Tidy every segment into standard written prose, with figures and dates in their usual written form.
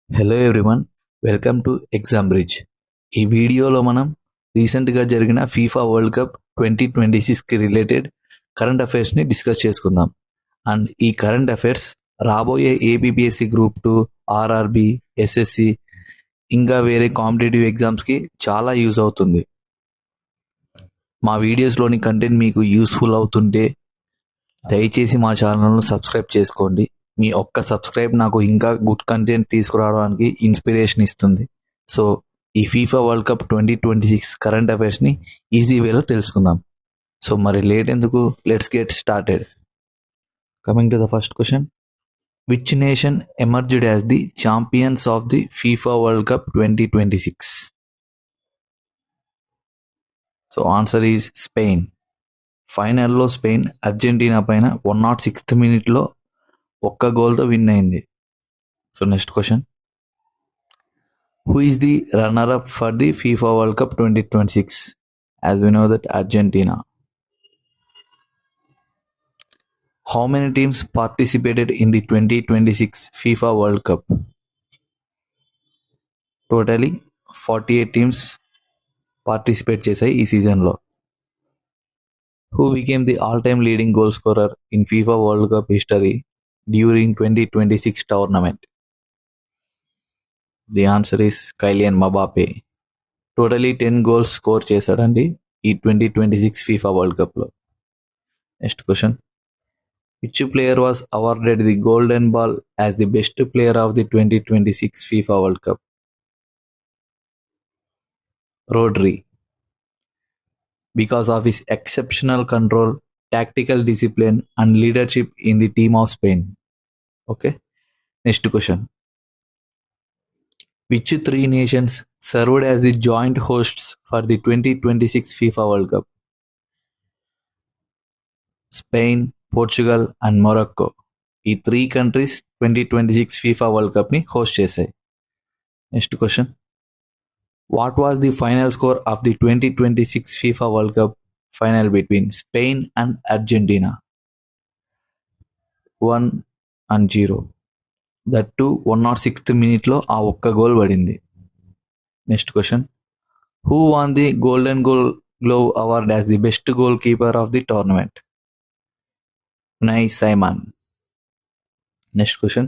Hello everyone, welcome to Exam Bridge. ఈ వీడియోలో మనం రీసెంట్గా జరిగిన ఫీఫా వరల్డ్ కప్ 2026కి రిలేటెడ్ కరెంట్ అఫైర్స్ని డిస్కస్ చేసుకుందాం. అండ్ ఈ కరెంట్ అఫైర్స్ రాబోయే ఏబిపిఎస్సి గ్రూప్ 2, ఆర్ఆర్బి, ఎస్ఎస్సి ఇంకా వేరే కాంపిటేటివ్ ఎగ్జామ్స్కి చాలా యూజ్ అవుతుంది. మా వీడియోస్లోని కంటెంట్ మీకు యూస్ఫుల్ అవుతుంటే దయచేసి మా ఛానల్ను సబ్స్క్రైబ్ చేసుకోండి. మీ ఒక్క సబ్స్క్రైబ్ నాకు ఇంకా గుడ్ కంటెంట్ తీసుకురావడానికి ఇన్స్పిరేషన్ ఇస్తుంది. సో ఈ ఫీఫా వరల్డ్ కప్ 2026 కరెంట్ అఫైర్స్ని ఈజీ వేలో తెలుసుకుందాం. సో మరి లేట్ ఎందుకు, let's get started. Coming to the first question, which nation emerged as the champions of the FIFA world cup 2026? So answer is Spain. ఫైనల్లో Spain Argentina పైన 106th మినిట్లో ఒక్క గోల్తో విన్ అయింది. So next question, who is the runner-up for the FIFA World Cup 2026? As we know that Argentina. How many teams participated in the 2026 FIFA World Cup? Totally 48 teams participate చేశాయి ఈ సీజన్లో. Who became the all-time leading goal scorer in FIFA World Cup history during 2026 tournament? The answer is Kylian Mbappe. Totally 10 goals score చేశాడండి ఈ 2026 FIFA World కప్లో. Next question, which player was awarded the Golden Ball as the best player of the 2026 FIFA world Cup? Rodri. Because of his exceptional control, tactical discipline and leadership in the team of Spain. Okay. Next question, which three nations served as the joint hosts for the 2026 FIFA World Cup? Spain, Portugal and Morocco. ఈ 3 countries 2026 FIFA World కప్ని host చేశాయి. Next question, what was the final score of the 2026 FIFA world Cup final between Spain and Argentina? 1-0. That too 106th మినిట్లో ఆ ఒక్క goal పడింది. Next question, who won the golden glove award as the best goal keeper of the tournament? Unai Simon. Next question,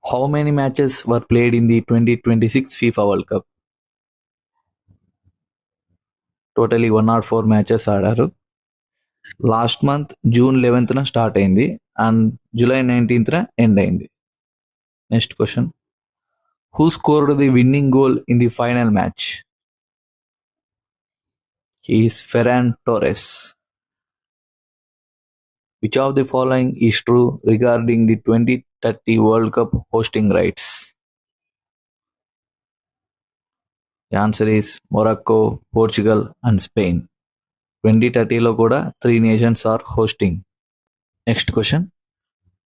how many matches were played in the 2026 FIFA World Cup? Totally 104 matches ఆడారు. Last month June 11th start అయింది and July 19th end అయింది. Next question, who scored the winnowing goal in the final match? He is ఫెరాన్ Torres. Which of the following is true regarding the 2030 World Cup hosting rights? The answer is Morocco, Portugal and Spain. 2030లో కూడా 3 nations are hosting. Next question,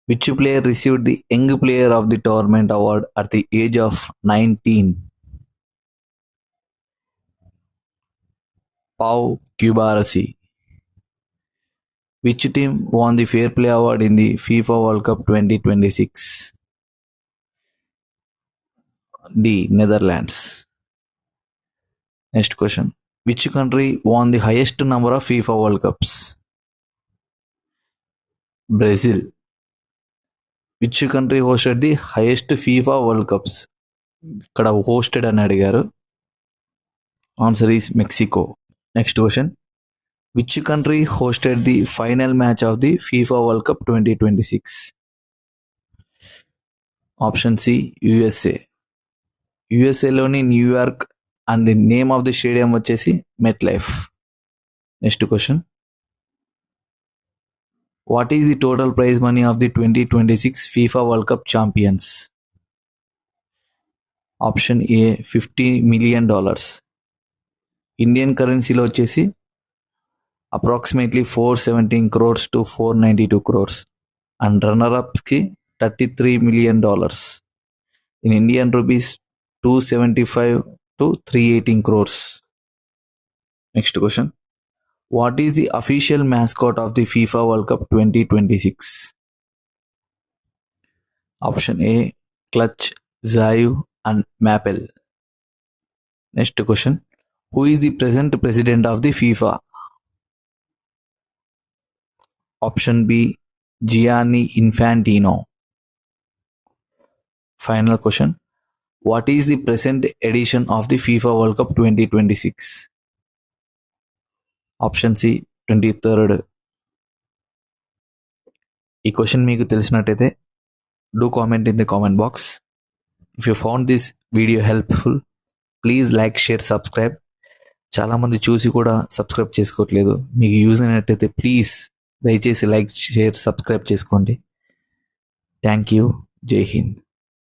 which player received the Young Player of the Tournament award at the age of 19? Pau Cubarsí. Which team won the Fair Play Award in the FIFA World Cup 2026? D. Netherlands. Next question, which country won the highest number of FIFA World Cups? Brazil. Which country hosted the highest FIFA World Cups? ఇక్కడ hosted అని అడిగారు. Answer is Mexico. Next question, which country hosted the final match of the FIFA World Cup 2026? Option C, USA. యుఎస్ఏలోని New York and the name of the stadium వచ్చేసి MetLife. Next question, what is the total prize money of the 2026 FIFA world cup champions? Option A $50 million. Indian కరెన్సీలో వచ్చేసి approximately 417 crores to 492 crores and రన్నర్-అప్స్కి $33 million. In Indian rupees 275 to 318 crores. Next question, what is the official mascot of the FIFA world cup 2026? Option A clutch, Zayu and Mappel. Next question. Who is the present president of the FIFA? Option B, Gianni Infantino. Final question. What is the present edition of the FIFA World Cup 2026? Option C, 23rd. ఈ question మీకు తెలిసినట్టయితే do comment in the comment box. If you found this video హెల్ప్ఫుల్, please like, share, subscribe. చాలామంది చూసి కూడా subscribe చేసుకోవట్లేదు. మీకు use అయినట్టయితే ప్లీజ్ దయచేసి లైక్, షేర్, సబ్స్క్రైబ్ చేసుకోండి. Thank you. జై హింద్.